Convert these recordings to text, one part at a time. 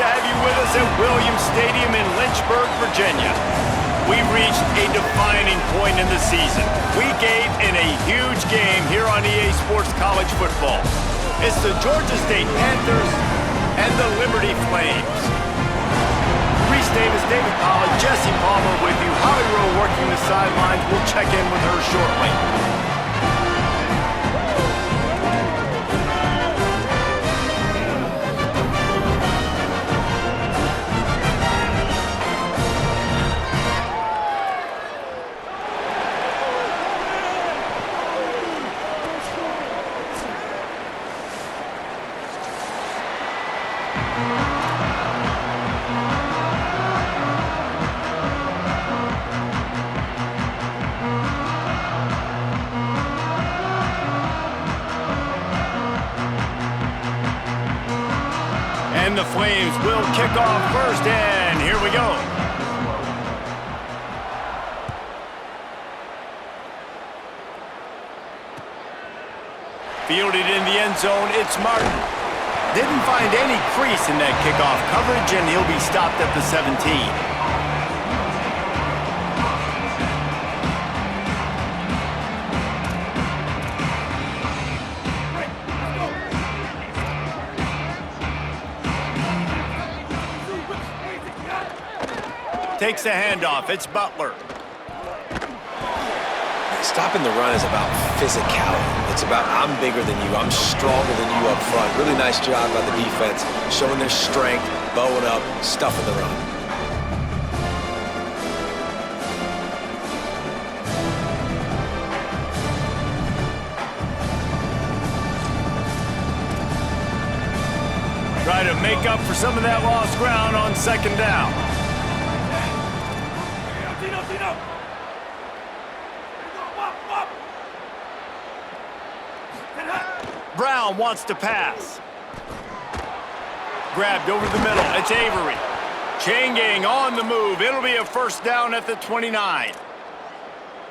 have you with us at Williams Stadium in Lynchburg, Virginia. We've reached a defining point in the season. Week 8 in a huge game here on EA Sports College Football. It's the Georgia State Panthers and the Liberty Flames. Reese Davis, David Pollack, Jesse Palmer with you. Holly Rowe working the sidelines. We'll check in with her shortly. And the Flames will kick off first, and here we go. Fielded in the end zone, it's Martin. Didn't find any crease in that kickoff coverage, and he'll be stopped at the 17. Takes the handoff. It's Butler. Stopping the run is about physicality. It's about I'm bigger than you. I'm stronger than you up front. Really nice job by the defense, showing their strength, bowing up, stuffing the run. Try to make up for some of that lost ground on second down. Brown wants to pass. Grabbed over the middle. It's Avery. Chain gang on the move. It'll be a first down at the 29.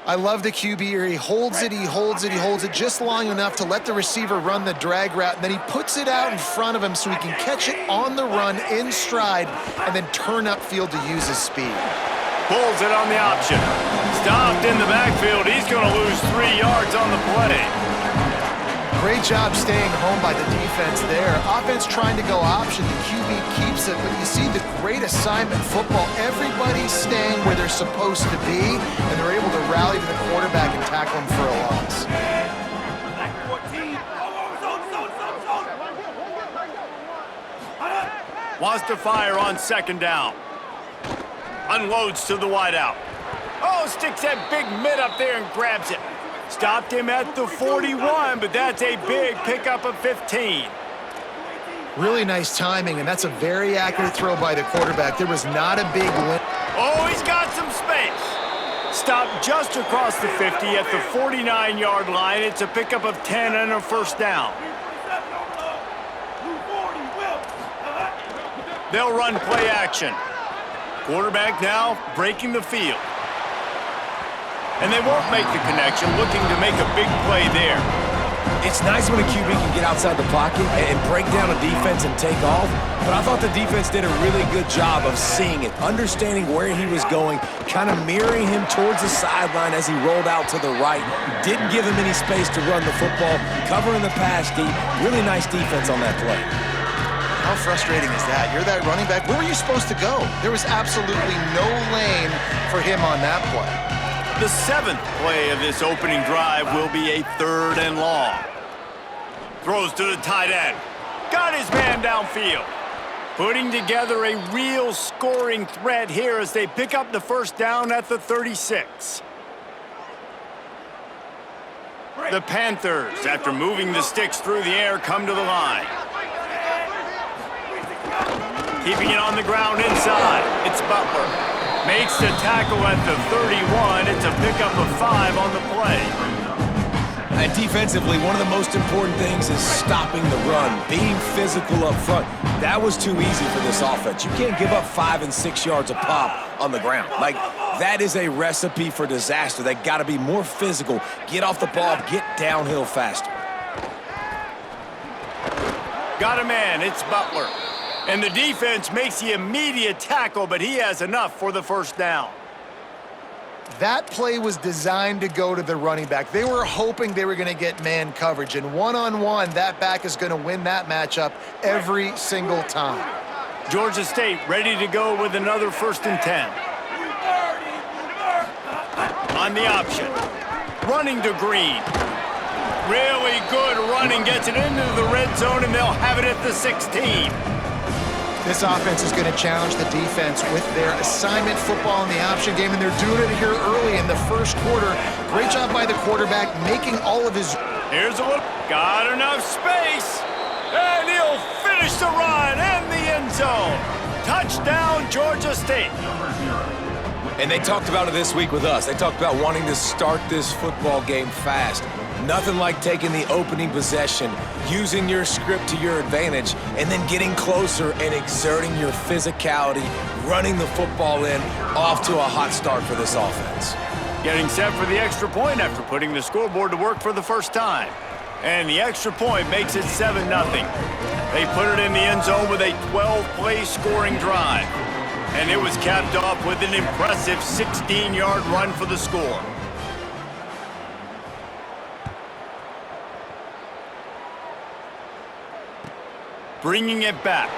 I love the QB here. He holds it, he holds it, he holds it just long enough to let the receiver run the drag route, and then he puts it out in front of him so he can catch it on the run in stride and then turn upfield to use his speed. Pulls it on the option. Stopped in the backfield. He's going to lose 3 yards on the play. Great job staying home by the defense there. Offense trying to go option. The QB keeps it, but you see the great assignment football. Everybody's staying where they're supposed to be, and they're able to rally to the quarterback and tackle him for a loss. Wants to fire on second down. Unloads to the wideout. Oh, sticks that big mid up there and grabs it. Stopped him at the 41, but that's a big pickup of 15. Really nice timing, and that's a very accurate throw by the quarterback. There was not a big win. Oh, he's got some space. Stopped just across the 50 at the 49-yard line. It's a pickup of 10 and a first down. They'll run play action. Quarterback now breaking the field. And they won't make the connection, looking to make a big play there. It's nice when a QB can get outside the pocket and break down a defense and take off, but I thought the defense did a really good job of seeing it, understanding where he was going, kind of mirroring him towards the sideline as he rolled out to the right. Didn't give him any space to run the football, covering the pass deep. Really nice defense on that play. How frustrating is that? You're that running back. Where were you supposed to go? There was absolutely no lane for him on that play. The 7th play of this opening drive will be a 3rd and long. Throws to the tight end. Got his man downfield. Putting together a real scoring threat here as they pick up the first down at the 36. The Panthers, after moving the sticks through the air, come to the line. Keeping it on the ground inside. It's Butler. Makes the tackle at the 31. It's a pickup of 5 on the play. And defensively, one of the most important things is stopping the run, being physical up front. That was too easy for this offense. You can't give up 5 and 6 yards a pop on the ground. Like, that is a recipe for disaster. They got to be more physical, get off the ball, get downhill faster. Got a man. It's Butler. And the defense makes the immediate tackle, but he has enough for the first down. That play was designed to go to the running back. They were hoping they were going to get man coverage, and one-on-one, that back is going to win that matchup every single time. Georgia State ready to go with another 1st and 10. On the option. Running to Green. Really good running, gets it into the red zone, and they'll have it at the 16. This offense is going to challenge the defense with their assignment football in the option game, and they're doing it here early in the first quarter. Great job by the quarterback, making all of his... Here's a look. Got enough space. And he'll finish the run in the end zone. Touchdown, Georgia State. And they talked about it this week with us. They talked about wanting to start this football game fast. Nothing like taking the opening possession, using your script to your advantage, and then getting closer and exerting your physicality, running the football in, off to a hot start for this offense. Getting set for the extra point after putting the scoreboard to work for the first time. And the extra point makes it 7-0. They put it in the end zone with a 12-play scoring drive. And it was capped off with an impressive 16-yard run for the score. Bringing it back.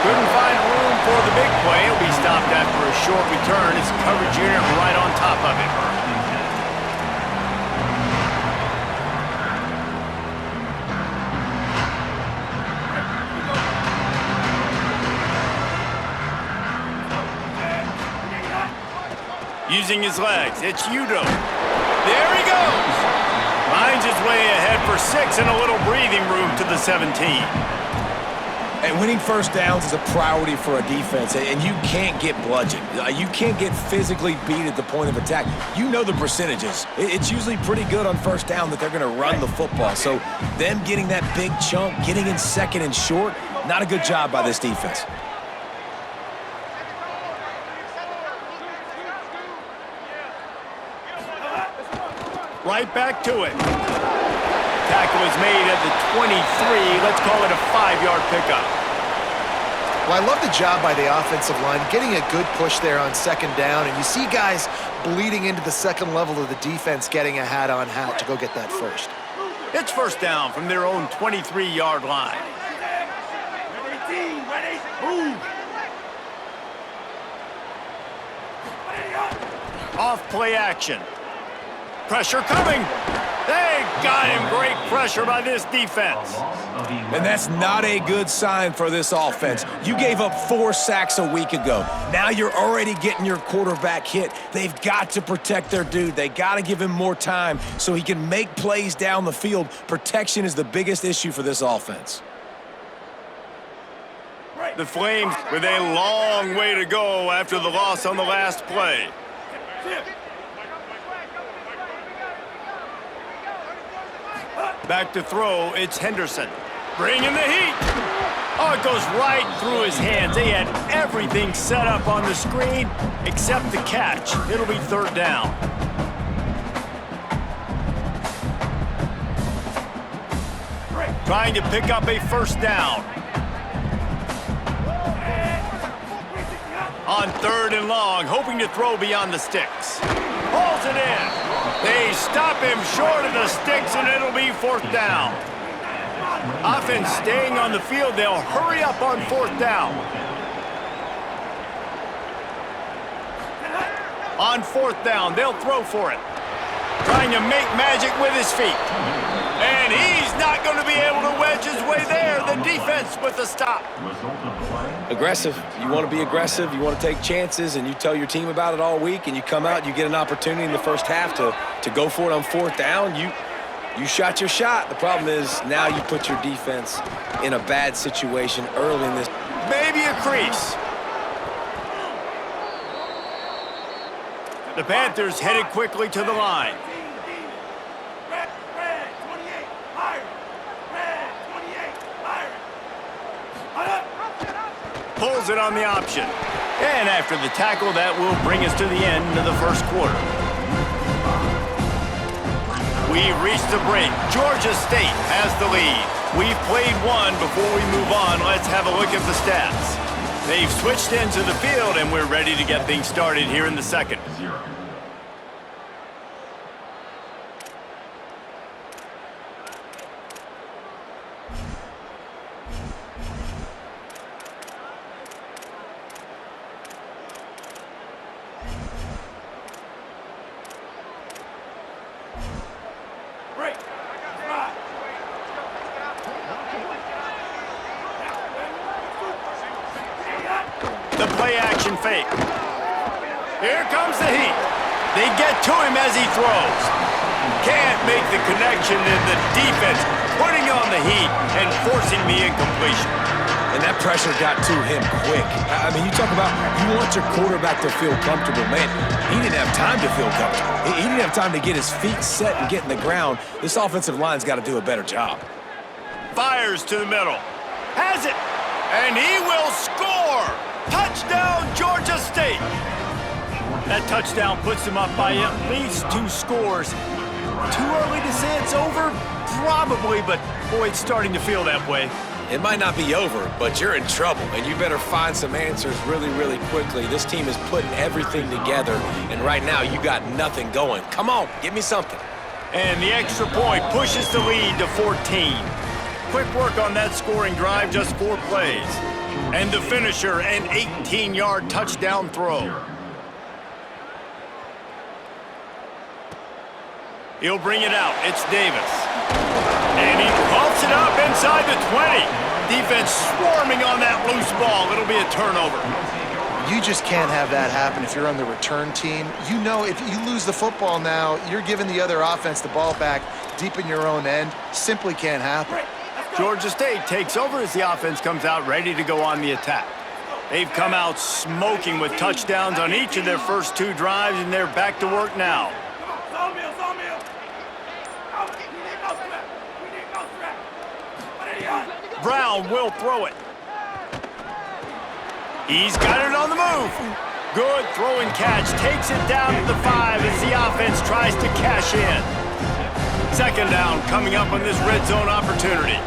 Couldn't find room for the big play. It'll be stopped after a short return. It's coverage here right on top of it. Using his legs, it's Udo. There he goes. Finds his way ahead for 6 and a little breathing room to the 17. And winning first downs is a priority for a defense, and you can't get bludgeoned. You can't get physically beat at the point of attack. You know the percentages. It's usually pretty good on first down that they're going to run the football. So them getting that big chunk, getting in second and short, not a good job by this defense. Right back to it. Tackle is made at the 23. Let's call it a 5-yard pickup. Well, I love the job by the offensive line, getting a good push there on 2nd down, and you see guys bleeding into the second level of the defense getting a hat-on-hat to go get that first. It's first down from their own 23-yard line. Off play action. Pressure coming. They got him. Great pressure by this defense. And that's not a good sign for this offense. You gave up 4 sacks a week ago. Now you're already getting your quarterback hit. They've got to protect their dude. They got to give him more time so he can make plays down the field. Protection is the biggest issue for this offense. The Flames with a long way to go after the loss on the last play. Back to throw, it's Henderson. Bringing the heat. Oh, it goes right through his hands. They had everything set up on the screen except the catch. It'll be 3rd down. Trying to pick up a first down. On 3rd and long, hoping to throw beyond the sticks. Pulls it in. They stop him short of the sticks, and it'll be 4th down. Offense staying on the field. They'll hurry up on 4th down. On 4th down, they'll throw for it. Trying to make magic with his feet. And he's not going to be able to wedge his way there. The defense with the stop. Aggressive. You want to be aggressive. You want to take chances, and you tell your team about it all week, and you come out, you get an opportunity in the first half to go for it on 4th down. You shot your shot. The problem is now you put your defense in a bad situation early in this. Maybe a crease. The Panthers headed quickly to the line. Pulls it on the option. And after the tackle, that will bring us to the end of the first quarter. We've reached the break. Georgia State has the lead. We've played one. Before we move on, let's have a look at the stats. They've switched into the field, and we're ready to get things started here in the second. The play-action fake. Here comes the heat. They get to him as he throws. Can't make the connection, and the defense putting on the heat and forcing the incompletion. And that pressure got to him quick. I mean, you talk about you want your quarterback to feel comfortable. Man, he didn't have time to feel comfortable. He didn't have time to get his feet set and get in the ground. This offensive line's got to do a better job. Fires to the middle. Has it. And he will score. Touchdown, Georgia State. That touchdown puts them up by at least 2 scores. Too early to say it's over? Probably, but boy, it's starting to feel that way. It might not be over, but you're in trouble, and you better find some answers really, really quickly. This team is putting everything together, and right now you got nothing going. Come on, give me something. And the extra point pushes the lead to 14. Quick work on that scoring drive, just 4 plays. And the finisher, an 18-yard touchdown throw. He'll bring it out. It's Davis. And he pumps it up inside the 20. Defense swarming on that loose ball. It'll be a turnover. You just can't have that happen if you're on the return team. You know if you lose the football now, you're giving the other offense the ball back deep in your own end. Simply can't happen. Georgia State takes over as the offense comes out ready to go on the attack. They've come out smoking with touchdowns on each of their first 2 drives, and they're back to work now. Brown will throw it. He's got it on the move. Good throw and catch. Takes it down to the 5 as the offense tries to cash in. Second down coming up on this red zone opportunity.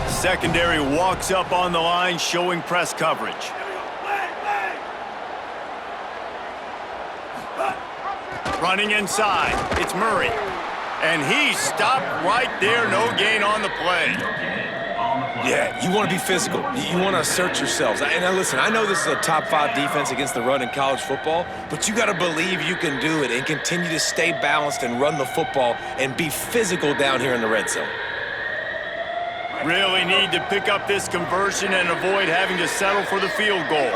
Secondary walks up on the line, showing press coverage. Running inside, it's Murray. And he stopped right there, no gain on the play. Yeah, you want to be physical. You want to assert yourselves. And now listen, I know this is a top 5 defense against the run in college football, but you got to believe you can do it and continue to stay balanced and run the football and be physical down here in the red zone. Really need to pick up this conversion and avoid having to settle for the field goal.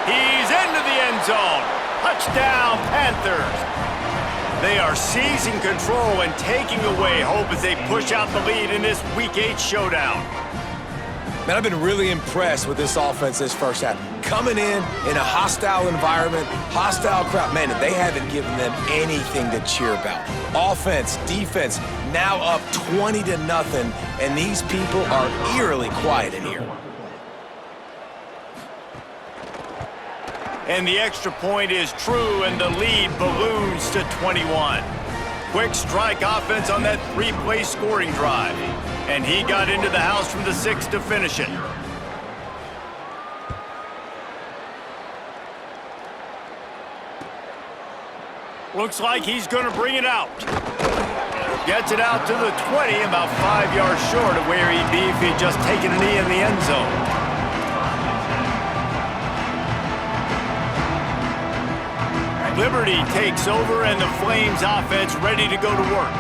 He's into the end zone. Touchdown, Panthers. They are seizing control and taking away hope as they push out the lead in this Week 8 showdown. Man, I've been really impressed with this offense this first half. Coming in a hostile environment, hostile crowd. Man, they haven't given them anything to cheer about. Offense, defense, now up 20-0, and these people are eerily quiet in here. And the extra point is true, and the lead balloons to 21. Quick strike offense on that 3-play scoring drive. And he got into the house from the 6 to finish it. Looks like he's going to bring it out. Gets it out to the 20, about 5 yards short of where he'd be if he'd just taken a knee in the end zone. Liberty takes over, and the Flames offense ready to go to work.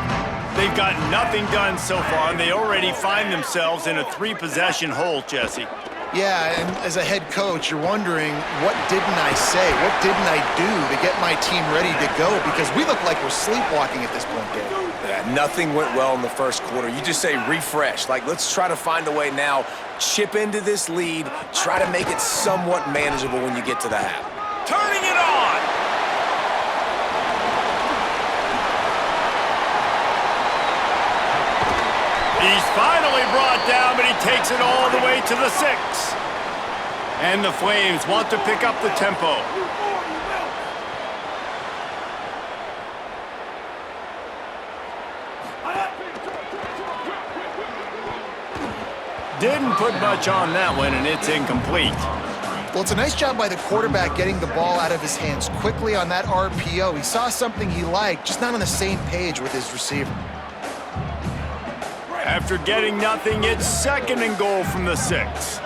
They've got nothing done so far, and they already find themselves in a 3-possession hole, Jesse. Yeah, and as a head coach, you're wondering, what didn't I say? What didn't I do to get my team ready to go? Because we look like we're sleepwalking at this point, Dave. Yeah, nothing went well in the first quarter. You just say refresh. Like, let's try to find a way now, chip into this lead, try to make it somewhat manageable when you get to the half. Turning it on! He's finally brought down, but he takes it all the way to the 6. And the Flames want to pick up the tempo. Didn't put much on that one, and it's incomplete. Well, it's a nice job by the quarterback getting the ball out of his hands quickly on that RPO. He saw something he liked, just not on the same page with his receiver. After getting nothing, it's 2nd and goal from the 6.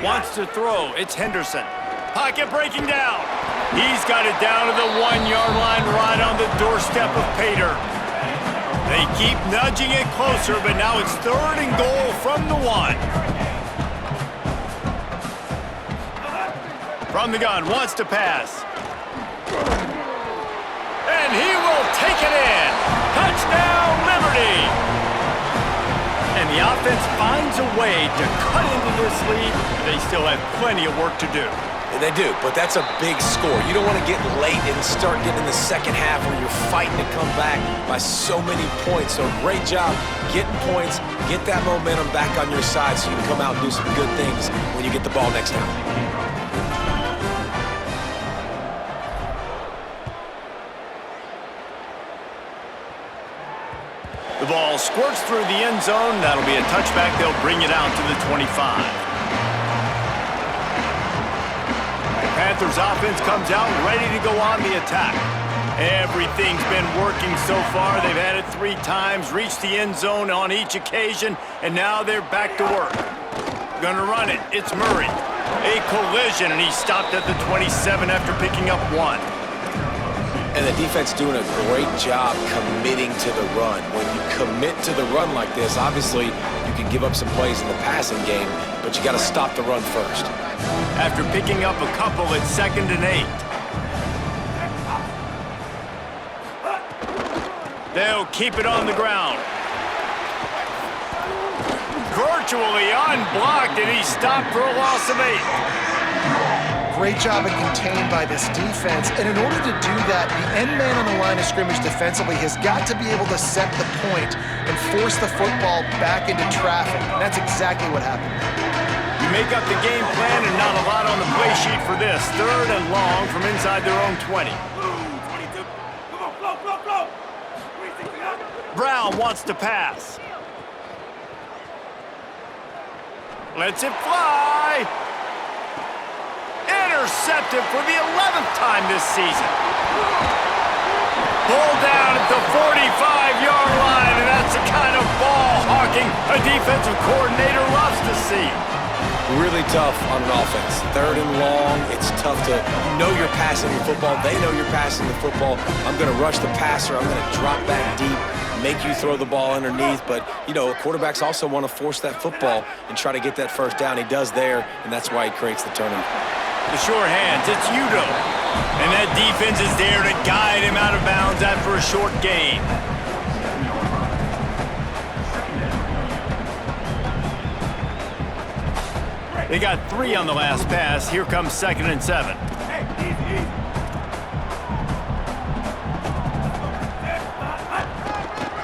Wants to throw. It's Henderson. Pocket breaking down. He's got it down to the 1-yard line right on the doorstep of Pater. They keep nudging it closer, but now it's 3rd and goal from the 1. From the gun, wants to pass. And he will take it in. Touchdown, Liberty! And the offense finds a way to cut into this lead. They still have plenty of work to do. And they do, but that's a big score. You don't want to get late and start getting in the second half where you're fighting to come back by so many points. So great job getting points, get that momentum back on your side so you can come out and do some good things when you get the ball next time. The ball squirts through the end zone. That'll be a touchback. They'll bring it out to the 25. Panthers offense comes out ready to go on the attack. Everything's been working so far. They've had it 3 times, reached the end zone on each occasion, and now they're back to work. Gonna run it. It's Murray. A collision, and he stopped at the 27 after picking up 1. And the defense doing a great job committing to the run. When you commit to the run like this, obviously you can give up some plays in the passing game, but you got to stop the run first. After picking up a couple, it's 2nd and 8. They'll keep it on the ground. Virtually unblocked, and he stopped for a loss of 8. Great job of contained by this defense. And in order to do that, the end man on the line of scrimmage defensively has got to be able to set the point and force the football back into traffic. And that's exactly what happened. You make up the game plan and not a lot on the play sheet for this. 3rd and long from inside their own 20. Brown wants to pass. Lets it fly. Intercepted for the 11th time this season. Pulled down at the 45-yard line, and that's the kind of ball hawking a defensive coordinator loves to see. Really tough on an offense. 3rd and long, it's tough to, you know you're passing the football. They know you're passing the football. I'm going to rush the passer. I'm going to drop back deep, make you throw the ball underneath. But, you know, quarterbacks also want to force that football and try to get that first down. He does there, and that's why he creates the turnover. The sure hands, it's Udo. And that defense is there to guide him out of bounds after a short gain. They got 3 on the last pass. Here comes 2nd and 7.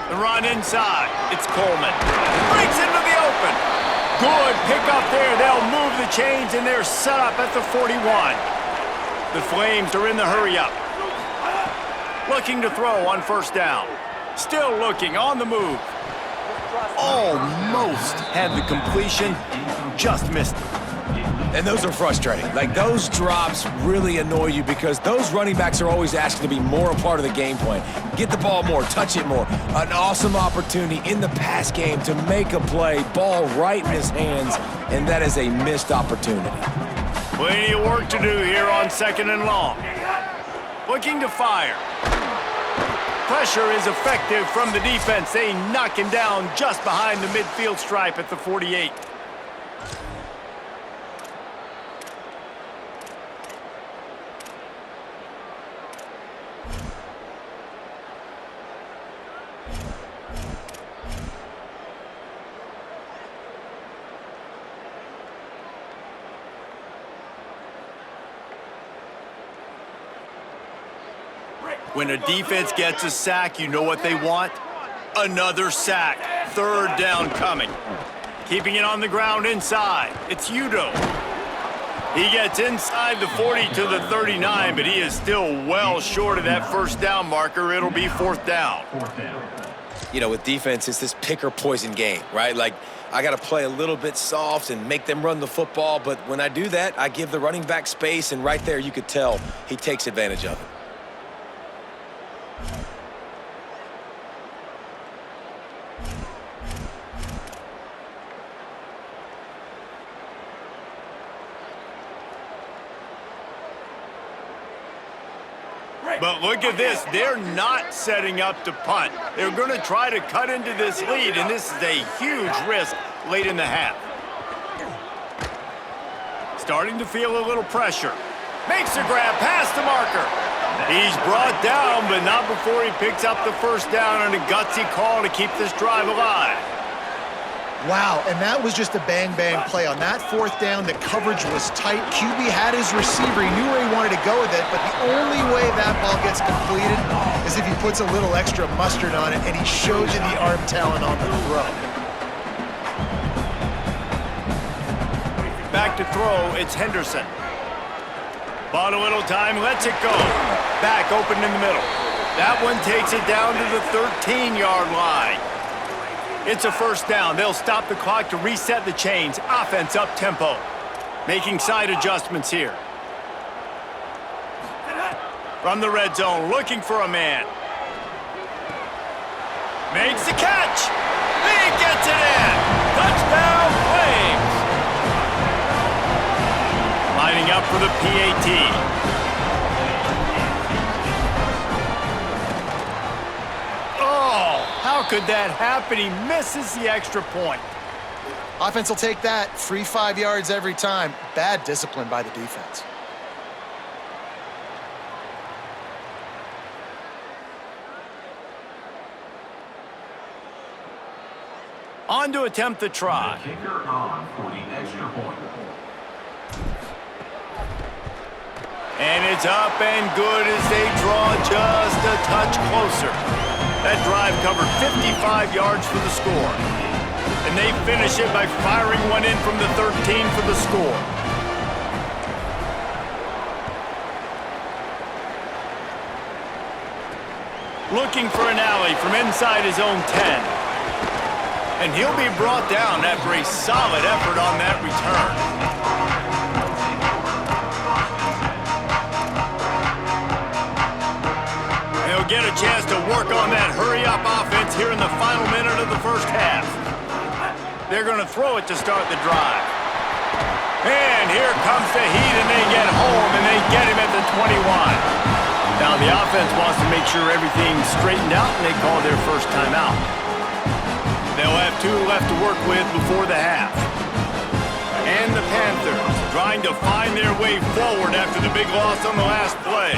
The run inside. It's Coleman. Breaks into the open. Good pick up there. They'll move the chains, and they're set up at the 41. The Flames are in the hurry-up. Looking to throw on 1st down. Still looking on the move. Almost had the completion. Just missed it. And those are frustrating. Like, those drops really annoy you because those running backs are always asking to be more a part of the game plan. Get the ball more, touch it more. An awesome opportunity in the pass game to make a play, ball right in his hands, and that is a missed opportunity. Plenty of work to do here on 2nd and long. Looking to fire. Pressure is effective from the defense. They knock him down just behind the midfield stripe at the 48. When a defense gets a sack, you know what they want? Another sack. third down coming. Keeping it on the ground inside. It's Udoh. He gets inside the 40 to the 39, but he is still well short of that first down marker. It'll be fourth down. You know, with defense, it's this pick or poison game, right? Like, I got to play a little bit soft and make them run the football, but when I do that, I give the running back space, and right there you could tell he takes advantage of it. But look at this. They're not setting up to punt. They're going to try to cut into this lead, and this is a huge risk late in the half. Starting to feel a little pressure. Makes a grab past the marker. He's brought down, but not before he picks up the first down on a gutsy call to keep this drive alive. Wow, and that was just a bang-bang play. On that fourth down, the coverage was tight. QB had his receiver. He knew where he wanted to go with it, but the only way that ball gets completed is if he puts a little extra mustard on it, and he shows you the arm talent on the throw. Back to throw, it's Henderson. Bought a little time, lets it go. Back open in the middle. That one takes it down to the 13-yard line. It's a first down. They'll stop the clock to reset the chains. Offense up tempo. Making side adjustments here. From the red zone, looking for a man. Makes the catch. He gets it in. Touchdown, Flames. Lining up for the PAT. How could that happen? He misses the extra point. Offense will take that. Free 5 yards every time. Bad discipline by the defense. On to attempt the try. Kicker on for the extra point. And it's up and good as they draw just a touch closer. That drive covered 55 yards for the score. And they finish it by firing one in from the 13 for the score. Looking for an alley from inside his own 10. And he'll be brought down after a solid effort on that return. Get a chance to work on that hurry-up offense here in the final minute of the first half. They're going to throw it to start the drive. And here comes the heat, and they get home, and they get him at the 21. Now the offense wants to make sure everything's straightened out, and they call their first timeout. They'll have 2 left to work with before the half. And the Panthers trying to find their way forward after the big loss on the last play.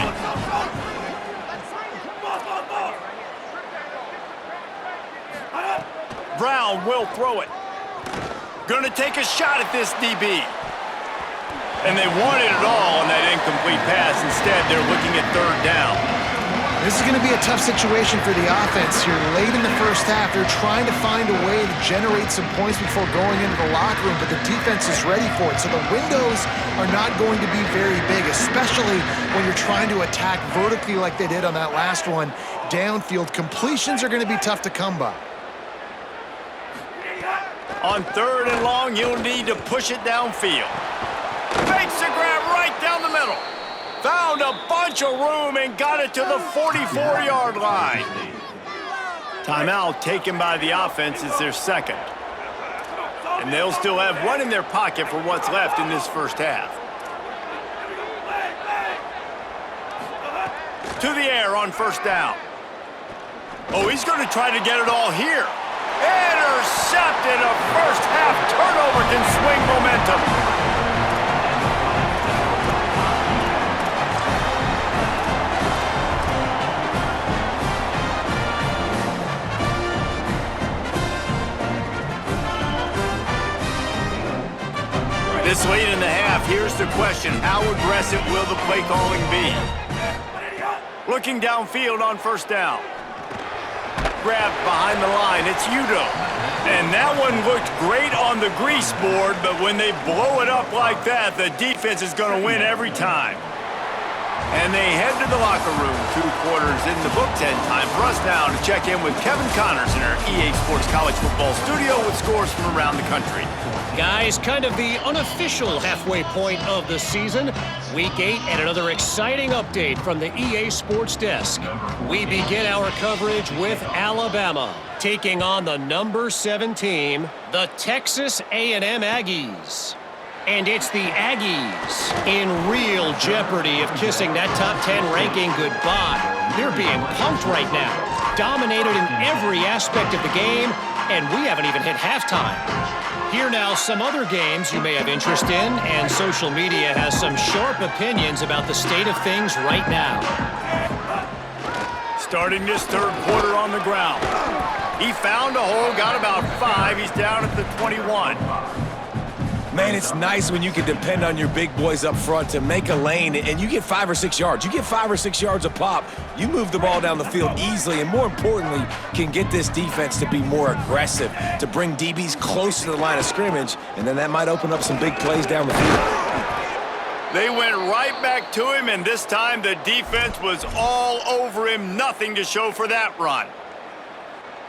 Brown will throw it. Gonna take a shot at this DB. And they wanted it all on that incomplete pass. Instead, they're looking at third down. This is going to be a tough situation for the offense here. Late in the first half, they're trying to find a way to generate some points before going into the locker room, but the defense is ready for it. So the windows are not going to be very big, especially when you're trying to attack vertically like they did on that last one. Downfield completions are going to be tough to come by. On third and long, you'll need to push it downfield. Makes a grab right down the middle. Found a bunch of room and got it to the 44-yard line. Timeout taken by the offense is their second. And they'll still have one in their pocket for what's left in this first half. To the air on first down. Oh, he's going to try to get it all here. Intercepted. A first half turnover can swing momentum. This late in the half, here's the question. How aggressive will the play calling be? Looking downfield on first down. grab behind the line. It's Udo. And that one looked great on the grease board, but when they blow it up like that, the defense is going to win every time. And they head to the locker room. 2 quarters in the books, and time for us now to check in with Kevin Connors in our EA Sports College Football studio with scores from around the country. Guys, kind of the unofficial halfway point of the season. Week 8 and another exciting update from the EA Sports desk. We begin our coverage with Alabama, taking on the number 7 team, the Texas A&M Aggies. And it's the Aggies in real jeopardy of kissing that top 10 ranking goodbye. They're being pumped right now, dominated in every aspect of the game, and we haven't even hit halftime. Here now some other games you may have interest in, and social media has some sharp opinions about the state of things right now. Starting this 3rd quarter on the ground. He found a hole, got about 5. He's down at the 21. Man, it's nice when you can depend on your big boys up front to make a lane, and you get 5 or 6 yards. You get 5 or 6 yards a pop, you move the ball down the field easily, and more importantly, can get this defense to be more aggressive, to bring DBs close to the line of scrimmage, and then that might open up some big plays down the field. They went right back to him, and this time the defense was all over him. Nothing to show for that run.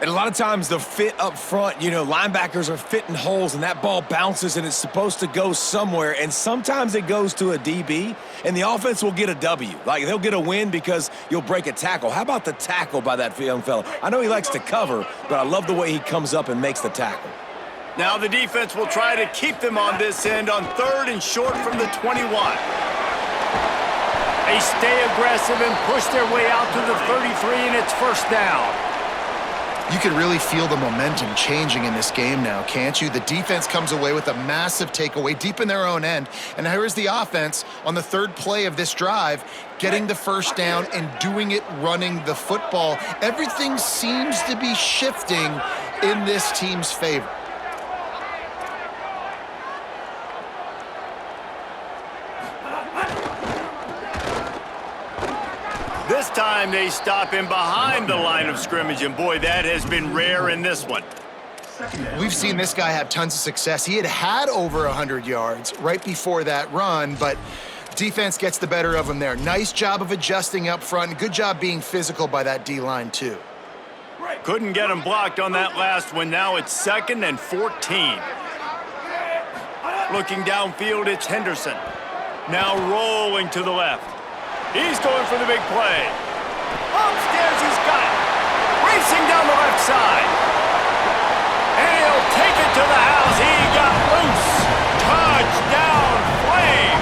And a lot of times the fit up front, you know, linebackers are fitting holes and that ball bounces and it's supposed to go somewhere, and sometimes it goes to a DB and the offense will get a W. Like, they'll get a win because you'll break a tackle. How about the tackle by that young fella? I know he likes to cover, but I love the way he comes up and makes the tackle. Now the defense will try to keep them on this end on 3rd and short from the 21. They stay aggressive and push their way out to the 33, and it's 1st down. You can really feel the momentum changing in this game now, can't you? The defense comes away with a massive takeaway deep in their own end. And here is the offense on the 3rd play of this drive, getting the 1st down and doing it running the football. Everything seems to be shifting in this team's favor. This time they stop him behind the line of scrimmage, and boy, that has been rare in this one. We've seen this guy have tons of success. He had over 100 yards right before that run, but defense gets the better of him there. Nice job of adjusting up front. Good job being physical by that D-line, too. Couldn't get him blocked on that last one. Now it's 2nd and 14. Looking downfield, it's Henderson. Now rolling to the left. He's going for the big play. Upstairs, he's got it. Racing down the left side. And he'll take it to the house. He got loose. Touchdown, Flame.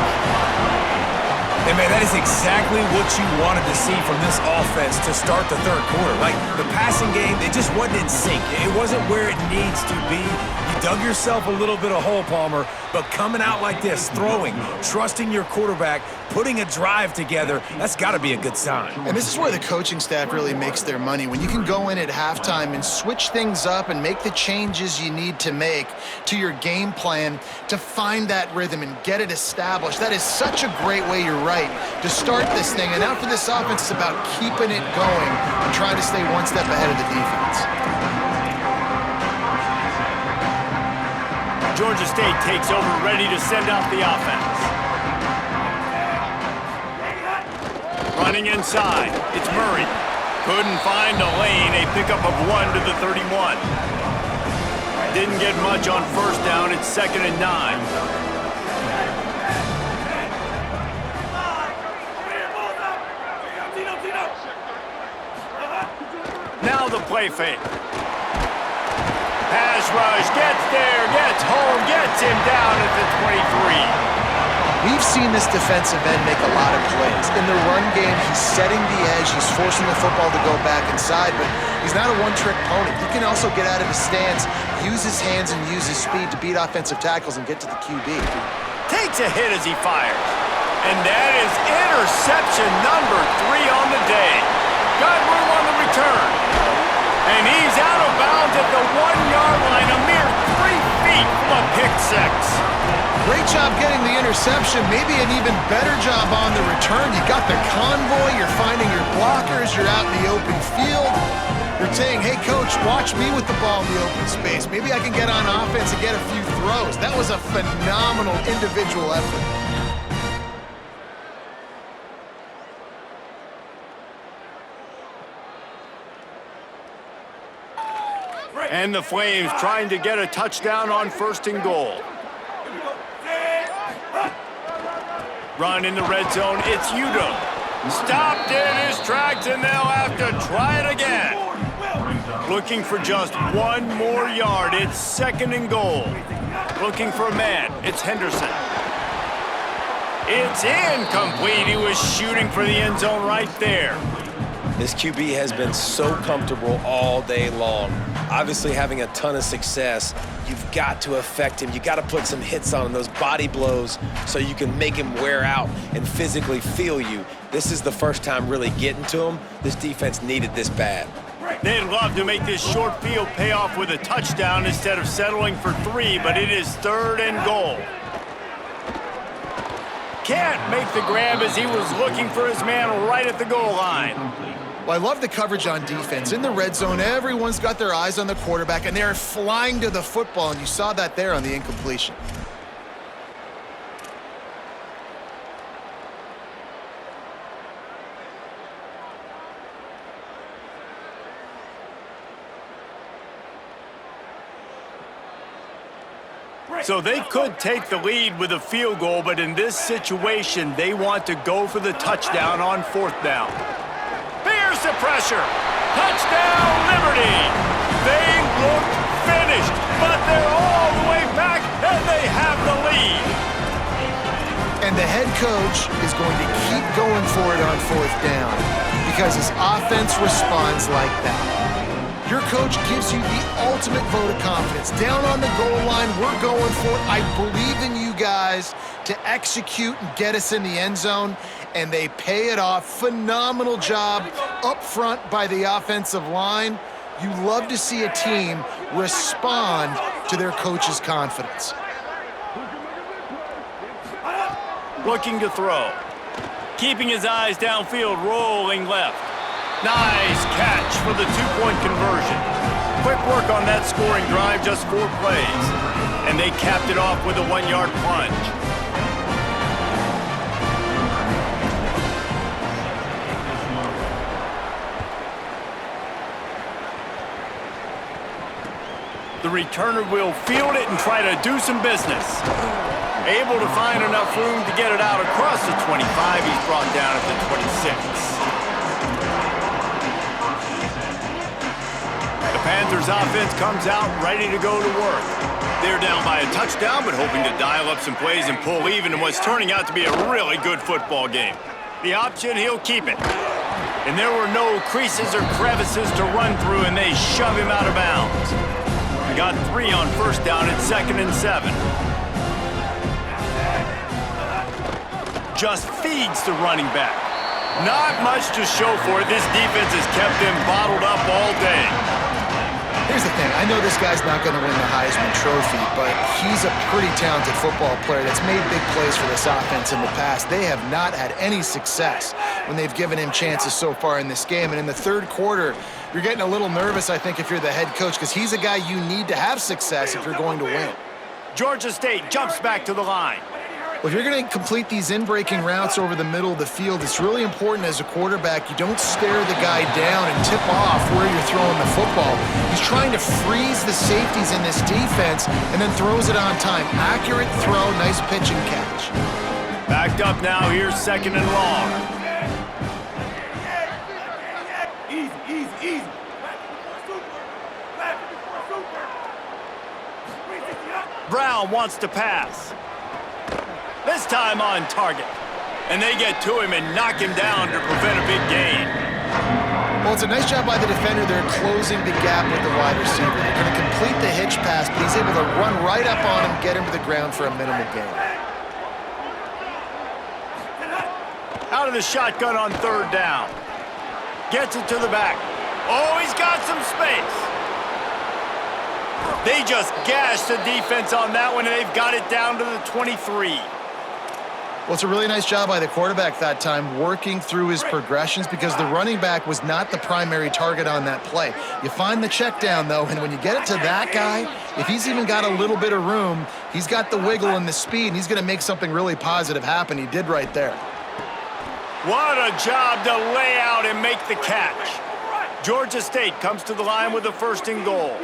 And man, that is exactly what you wanted to see from this offense to start the 3rd quarter. Like, the passing game, it just wasn't in sync. It wasn't where it needs to be. You dug yourself a little bit of hole, Palmer, but coming out like this, throwing, trusting your quarterback, putting a drive together, that's got to be a good sign. And this is where the coaching staff really makes their money. When you can go in at halftime and switch things up and make the changes you need to make to your game plan to find that rhythm and get it established. That is such a great way, you're right, to start this thing. And now for this offense, it's about keeping it going and trying to stay one step ahead of the defense. Georgia State takes over, ready to send out the offense. Running inside, it's Murray. Couldn't find a lane, a pickup of 1 to the 31. Didn't get much on 1st down, it's 2nd and 9. Now the play fake. Pass rush, gets there, gets home, gets him down at the 23. We've seen this defensive end make a lot of plays. In the run game, he's setting the edge, he's forcing the football to go back inside, but he's not a one-trick pony. He can also get out of his stance, use his hands, and use his speed to beat offensive tackles and get to the QB. Takes a hit as he fires. And that is interception number 3 on the day. Got room on the return. And he's out of bounds at the 1-yard line, a mere 3 feet from a pick 6. Great job getting the interception, maybe an even better job on the return. You got the convoy, you're finding your blockers, you're out in the open field. Your saying, hey, coach, watch me with the ball in the open space. Maybe I can get on offense and get a few throws. That was a phenomenal individual effort. And the Flames trying to get a touchdown on 1st and goal. Run in the red zone, it's Udom. Stopped in his tracks, and they'll have to try it again. Looking for just 1 more yard, it's 2nd and goal. Looking for a man, it's Henderson. It's incomplete, he was shooting for the end zone right there. This QB has been so comfortable all day long. Obviously having a ton of success. You've got to affect him. You got to put some hits on him, those body blows, so you can make him wear out and physically feel you. This is the first time really getting to him. This defense needed this bad. They'd love to make this short field pay off with a touchdown instead of settling for 3, but it is 3rd and goal. Can't make the grab as he was looking for his man right at the goal line. Well, I love the coverage on defense. In the red zone, everyone's got their eyes on the quarterback, and they're flying to the football, and you saw that there on the incompletion. So they could take the lead with a field goal, but in this situation, they want to go for the touchdown on 4th down. Here's the pressure. Touchdown, Liberty. They look finished, but they're all the way back, and they have the lead. And the head coach is going to keep going for it on 4th down because his offense responds like that. Your coach gives you the ultimate vote of confidence. Down on the goal line, we're going for it. I believe in you guys to execute and get us in the end zone, and they pay it off. Phenomenal job up front by the offensive line. You love to see a team respond to their coach's confidence. Looking to throw. Keeping his eyes downfield, rolling left. Nice catch for the 2-point conversion. Quick work on that scoring drive, just 4 plays. And they capped it off with a 1-yard plunge. The returner will field it and try to do some business. Able to find enough room to get it out across the 25. He's brought down at the 26. Panthers offense comes out ready to go to work. They're down by a touchdown, but hoping to dial up some plays and pull even in what's turning out to be a really good football game. The option, he'll keep it. And there were no creases or crevices to run through, and they shove him out of bounds. They got 3 on 1st down at 2nd and 7. Just feeds the running back. Not much to show for it. This defense has kept them bottled up all day. Here's the thing. I know this guy's not going to win the Heisman Trophy, but he's a pretty talented football player that's made big plays for this offense in the past. They have not had any success when they've given him chances so far in this game. And in the 3rd quarter, you're getting a little nervous, I think, if you're the head coach, because he's a guy you need to have success if you're going to win. Georgia State jumps back to the line. Well, if you're going to complete these in-breaking routes over the middle of the field, it's really important as a quarterback you don't stare the guy down and tip off where you're throwing the football. He's trying to freeze the safeties in this defense and then throws it on time. Accurate throw, nice pitch and catch. Backed up now, here's 2nd and long. Brown wants to pass. This time on target. And they get to him and knock him down to prevent a big gain. Well, it's a nice job by the defender. They're closing the gap with the wide receiver. They're going to complete the hitch pass, but he's able to run right up on him, get him to the ground for a minimal gain. Out of the shotgun on 3rd down. Gets it to the back. Oh, he's got some space. They just gashed the defense on that one, and they've got it down to the 23. Well, it's a really nice job by the quarterback that time, working through his progressions, because the running back was not the primary target on that play. You find the check down, though, and when you get it to that guy, if he's even got a little bit of room, he's got the wiggle and the speed, and he's going to make something really positive happen. He did right there. What a job to lay out and make the catch. Georgia State comes to the line with a 1st and goal.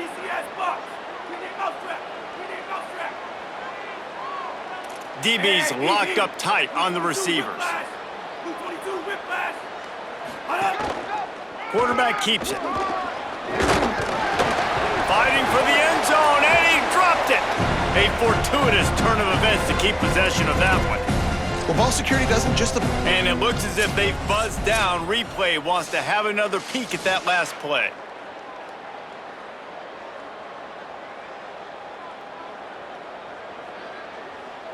DB's locked up tight on the receivers. Quarterback keeps it. Fighting for the end zone, and he dropped it. A fortuitous turn of events to keep possession of that one. Well, ball security doesn't just... And it looks as if they've buzzed down. Replay wants to have another peek at that last play.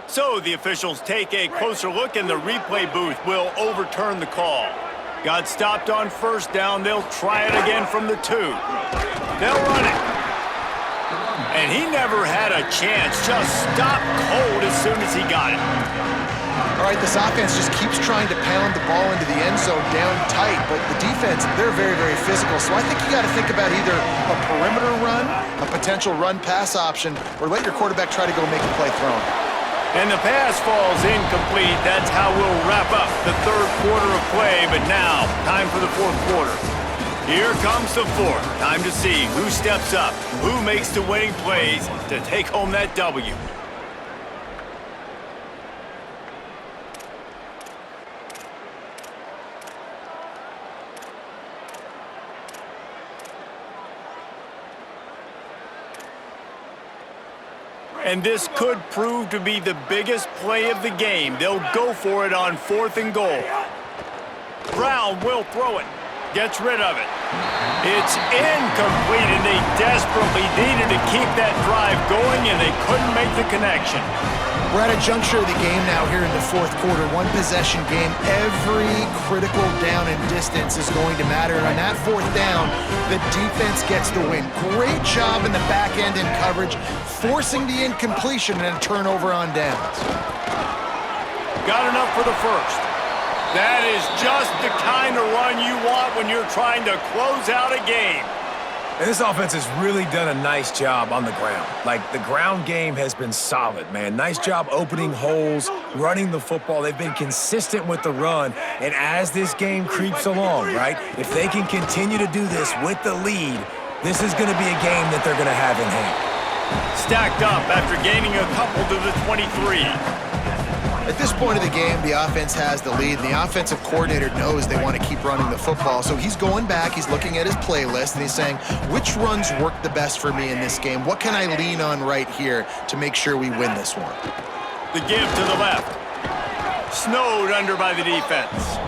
So the officials take a closer look, and the replay booth will overturn the call. Got stopped on 1st down. They'll try it again from the 2. They'll run it. And he never had a chance. Just stopped cold as soon as he got it. All right, this offense just keeps trying to pound the ball into the end zone down tight, but the defense, they're very, very physical. So I think you got to think about either a perimeter run, a potential run-pass option, or let your quarterback try to go make a play thrown. And the pass falls incomplete. That's how we'll wrap up the 3rd quarter of play. But now, time for the 4th quarter. Here comes the 4th. Time to see who steps up, who makes the winning plays to take home that W. And this could prove to be the biggest play of the game. They'll go for it on 4th and goal. Brown will throw it. Gets rid of it. It's incomplete, and they desperately needed to keep that drive going, and they couldn't make the connection. We're at a juncture of the game now here in the 4th quarter. One possession game. Every critical down and distance is going to matter. And on that 4th down, the defense gets the win. Great job in the back end in coverage, forcing the incompletion and a turnover on downs. Got enough for the 1st. That is just the kind of run you want when you're trying to close out a game. And this offense has really done a nice job on the ground. Like, the ground game has been solid, man. Nice job opening holes, running the football. They've been consistent with the run. And as this game creeps along, right, if they can continue to do this with the lead, this is going to be a game that they're going to have in hand. Stacked up after gaining a couple to the 23. At this point of the game, the offense has the lead, and the offensive coordinator knows they want to keep running the football. So he's going back, he's looking at his playlist, and he's saying, which runs work the best for me in this game? What can I lean on right here to make sure we win this one? The give to the left. Snowed under by the defense.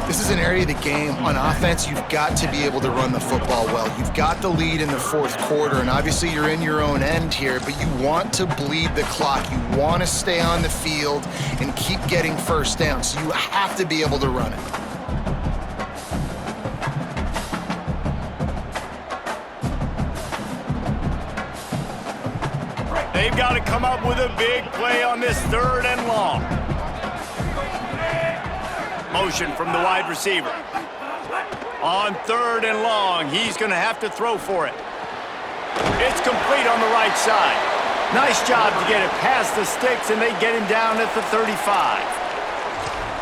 This is an area of the game on offense you've got to be able to run the football well. You've got the lead in the 4th quarter, and obviously you're in your own end here, but you want to bleed the clock. You want to stay on the field and keep getting 1st down, so you have to be able to run it. They've got to come up with a big play on this 3rd and long. Motion from the wide receiver. On 3rd and long, he's going to have to throw for it. It's complete on the right side. Nice job to get it past the sticks, and they get him down at the 35.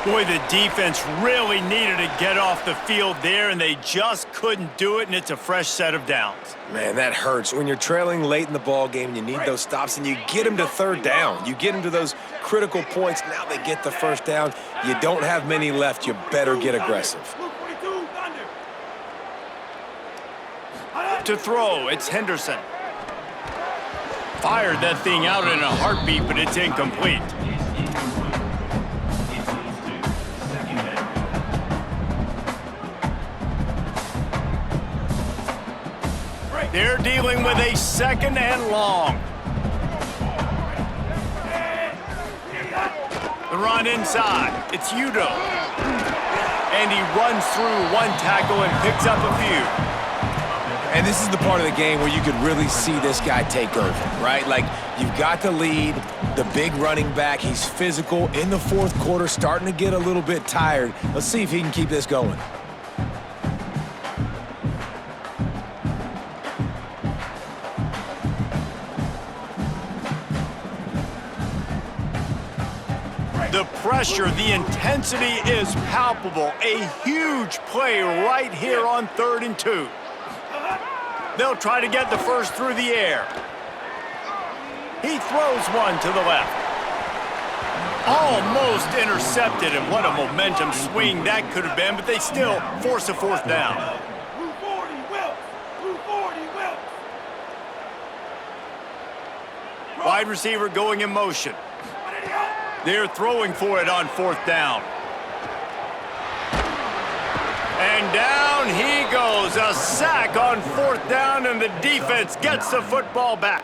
Boy, the defense really needed to get off the field there, and they just couldn't do it, and it's a fresh set of downs. Man, that hurts. When you're trailing late in the ball game, you need those stops, and you get them to 3rd down. You get them to those critical points. Now they get the 1st down. You don't have many left. You better get aggressive. To throw, it's Henderson. Fired that thing out in a heartbeat, but it's incomplete. They're dealing with a 2nd and long. The run inside. It's Udo. And he runs through one tackle and picks up a few. And this is the part of the game where you could really see this guy take over, right? Like, you've got the lead, The big running back, he's physical in the fourth quarter, starting to get a little bit tired. Let's see if he can keep this going. The pressure, the intensity is palpable. A huge play right here on 3rd and 2. They'll try to get the first through the air. He throws one to the left. Almost intercepted, and what a momentum swing that could have been, but they still force a 4th down. Wide receiver going in motion. They're throwing for it on 4th down. And down he goes. A sack on 4th down, and the defense gets the football back.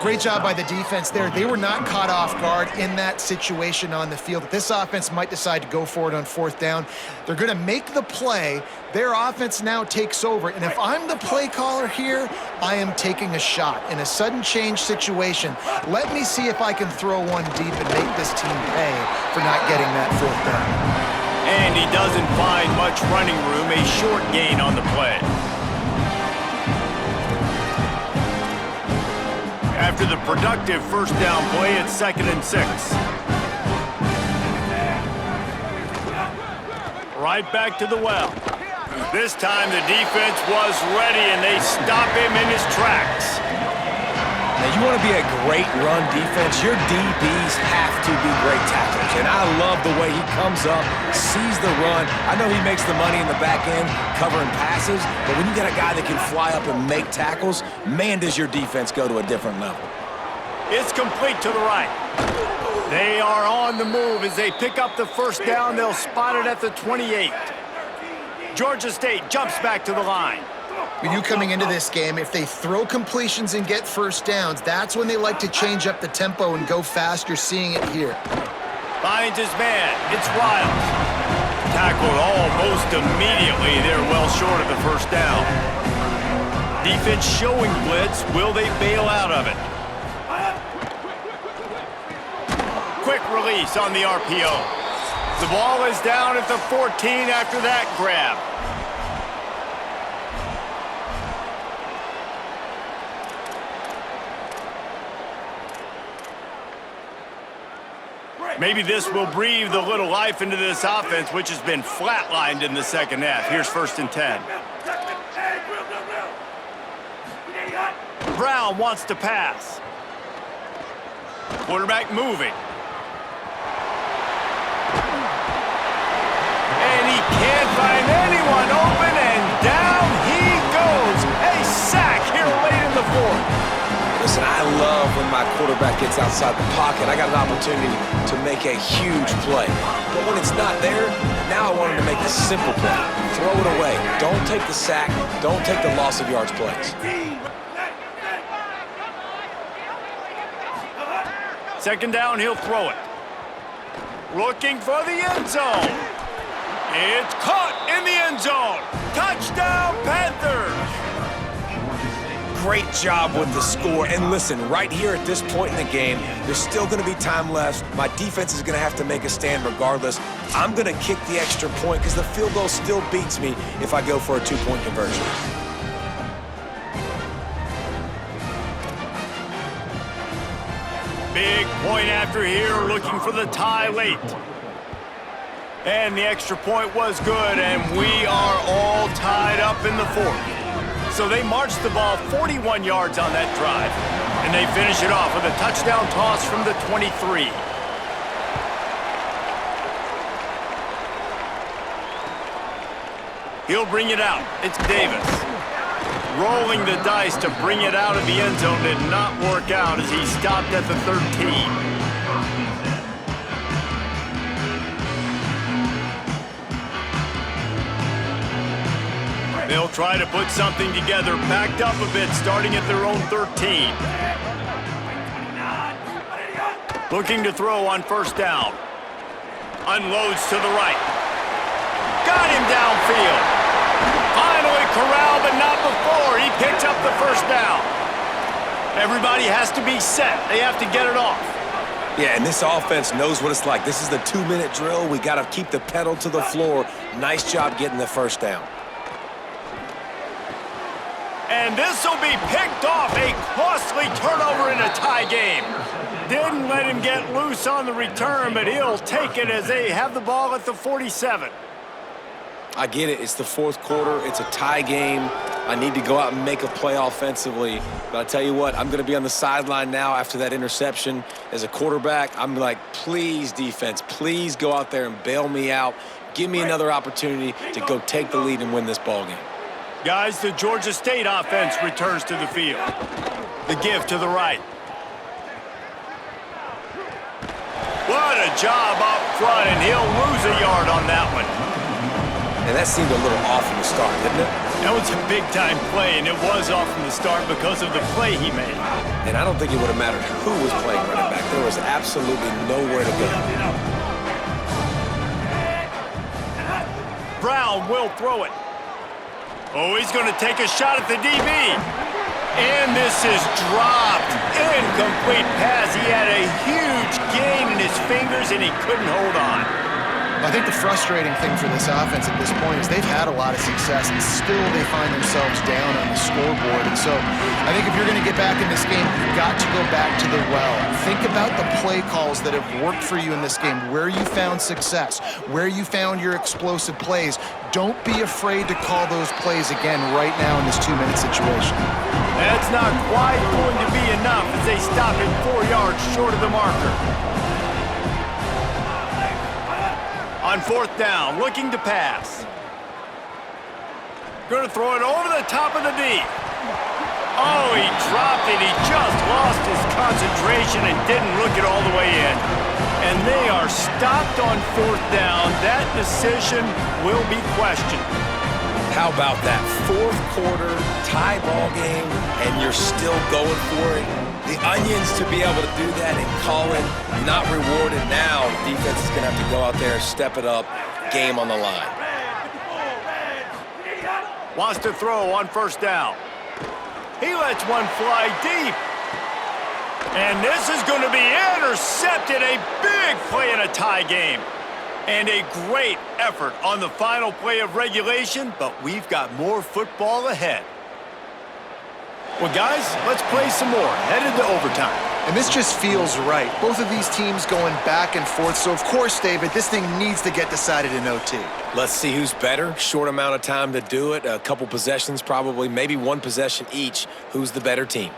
Great job by the defense there. They were not caught off guard in that situation on the field. This offense might decide to go for it on 4th down. They're going to make the play. Their offense now takes over. And if I'm the play caller here, I am taking a shot. In a sudden change situation, let me see if I can throw one deep and make this team pay for not getting that 4th down. And he doesn't find much running room. A short gain on the play. After the productive 1st down play, it's 2nd and 6. Right back to the well. This time the defense was ready, and they stop him in his tracks. Now, you want to be a great run defense, your DBs have to be great tacklers. And I love the way he comes up, sees the run. I know he makes the money in the back end covering passes, but when you got a guy that can fly up and make tackles, man, does your defense go to a different level. It's complete to the right. They are on the move as they pick up the 1st down. They'll spot it at the 28. Georgia State jumps back to the line. When you coming into this game, if they throw completions and get 1st downs, that's when they like to change up the tempo and go fast. You're seeing it here. Finds his man. It's Riles. Tackled almost immediately. They're well short of the 1st down. Defense showing blitz. Will they bail out of it? Quick release on the RPO. The ball is down at the 14 after that grab. Maybe this will breathe a little life into this offense, which has been flatlined in the 2nd half. Here's 1st and 10. Brown wants to pass. Quarterback moving. And he can't find anyone open, and down he goes. A sack here late in the 4th. Listen, I love when my quarterback gets outside the pocket. I got an opportunity to make a huge play. But when it's not there, now I want him to make the simple play. Throw it away. Don't take the sack. Don't take the loss of yards plays. 2nd down, he'll throw it. Looking for the end zone. It's caught in the end zone. Touchdown, Panthers. Great job with the score. And listen, right here at this point in the game, there's still going to be time left. My defense is going to have to make a stand regardless. I'm going to kick the extra point because the field goal still beats me if I go for a 2-point conversion. Big point after here, looking for the tie late. And the extra point was good, and we are all tied up in the 4th. So they marched the ball 41 yards on that drive, and they finish it off with a touchdown toss from the 23. He'll bring it out. It's Davis. Rolling the dice to bring it out of the end zone did not work out as he stopped at the 13. They'll try to put something together, backed up a bit, starting at their own 13. Looking to throw on 1st down. Unloads to the right. Got him downfield. Finally corralled, but not before. He picks up the 1st down. Everybody has to be set. They have to get it off. Yeah, and this offense knows what it's like. This is the 2-minute drill. We got to keep the pedal to the floor. Nice job getting the first down. And this will be picked off. A costly turnover in a tie game. Didn't let him get loose on the return, but he'll take it as they have the ball at the 47. I get it. It's the fourth quarter. It's a tie game. I need to go out and make a play offensively. But I tell you what, I'm going to be on the sideline now after that interception. As a quarterback, I'm like, please, defense, please go out there and bail me out. Give me another opportunity to go take the lead and win this ball game. Guys, the Georgia State offense returns to the field. The give to the right. What a job up front, and he'll lose a yard on that one. And that seemed a little off from the start, didn't it? That was a big-time play, and it was off from the start because of the play he made. And I don't think it would have mattered who was playing running back. There was absolutely nowhere to go. Brown will throw it. Oh, he's going to take a shot at the DB. And this is dropped. Incomplete pass. He had a huge gain in his fingers, and he couldn't hold on. I think the frustrating thing for this offense at this point is they've had a lot of success, and still they find themselves down on the scoreboard. And so I think if you're going to get back in this game, you've got to go back to the well. Think about the play calls that have worked for you in this game, where you found success, where you found your explosive plays. Don't be afraid to call those plays again right now in this 2-minute situation. That's not quite going to be enough as they stop him 4 yards short of the marker. On fourth down, looking to pass. Going to throw it over the top of the D. Oh, he dropped it. He just lost his concentration and didn't look it all the way in. And they are stopped on fourth down. That decision will be questioned. How about that? Fourth quarter, tie ball game, and you're still going for it. The onions to be able to do that and call it not rewarded now. The defense is going to have to go out there, step it up, game on the line. Wants to throw on first down. He lets one fly deep. And this is going to be intercepted. A big play in a tie game. And a great effort on the final play of regulation, but we've got more football ahead. Well, guys, let's play some more. Headed to overtime. And this just feels right. Both of these teams going back and forth. So, of course, David, this thing needs to get decided in OT. Let's see who's better. Short amount of time to do it. A couple possessions probably, maybe one possession each. Who's the better team?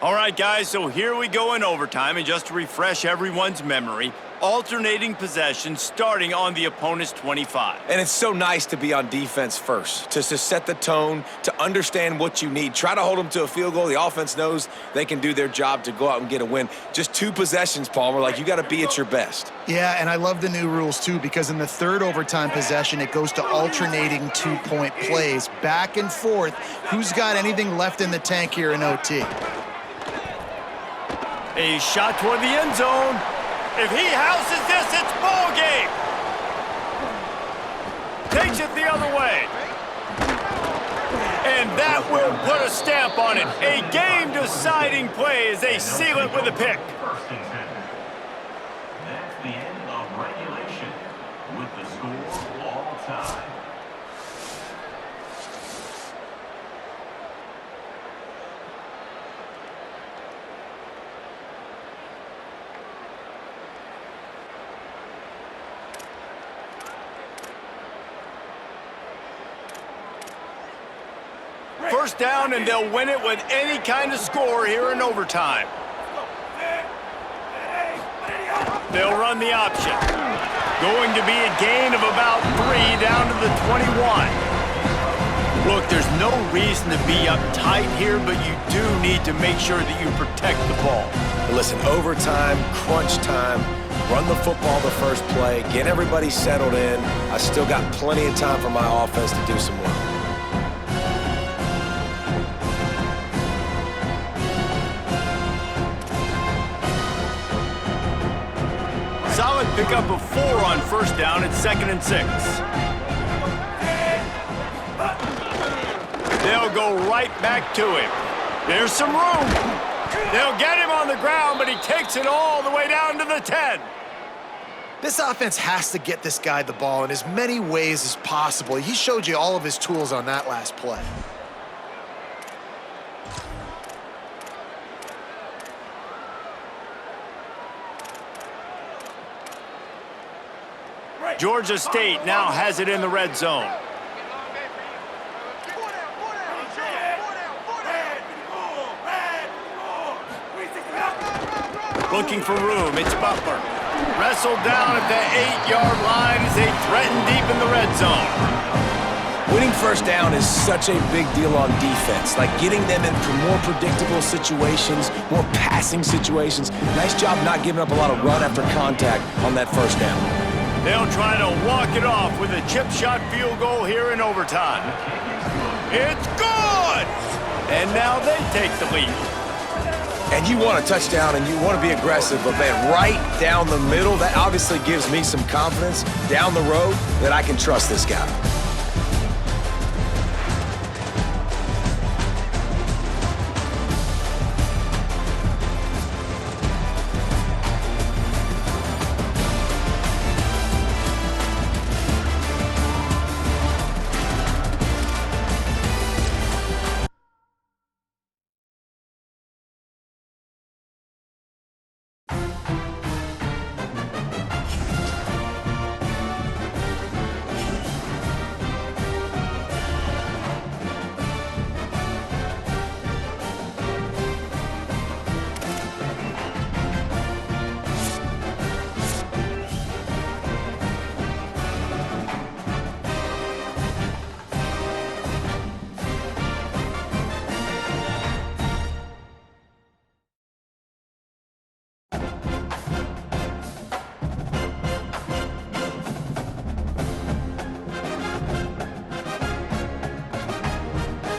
All right, guys, so here we go in overtime. And just to refresh everyone's memory, alternating possessions starting on the opponent's 25. And it's so nice to be on defense first, to set the tone, to understand what you need. Try to hold them to a field goal. The offense knows they can do their job to go out and get a win. Just 2 possessions, Palmer. Like, you got to be at your best. Yeah, and I love the new rules, too, because in the third overtime possession, it goes to alternating 2-point plays. Back and forth. Who's got anything left in the tank here in OT? A shot toward the end zone. If he houses this, it's ball game. Takes it the other way. And that will put a stamp on it. A game-deciding play as they seal it with a pick. First and 10. That's the end of regulation with the score all time. First down, and they'll win it with any kind of score here in overtime. They'll run the option. Going to be a gain of about 3 down to the 21. Look, there's no reason to be uptight here, but you do need to make sure that you protect the ball. But listen, overtime, crunch time, run the football the first play, get everybody settled in. I still got plenty of time for my offense to do some work. Solid pickup of 4 on first down. It's 2nd and 6. They'll go right back to him. There's some room. They'll get him on the ground, but he takes it all the way down to the 10. This offense has to get this guy the ball in as many ways as possible. He showed you all of his tools on that last play. Georgia State now has it in the red zone. Looking for room, it's Butler. Wrestled down at the 8-yard line as they threaten deep in the red zone. Winning first down is such a big deal on defense, like getting them into more predictable situations, more passing situations. Nice job not giving up a lot of run after contact on that first down. They'll try to walk it off with a chip shot field goal here in overtime. It's good! And now they take the lead. And you want a touchdown and you want to be aggressive, but man, right down the middle, that obviously gives me some confidence down the road that I can trust this guy.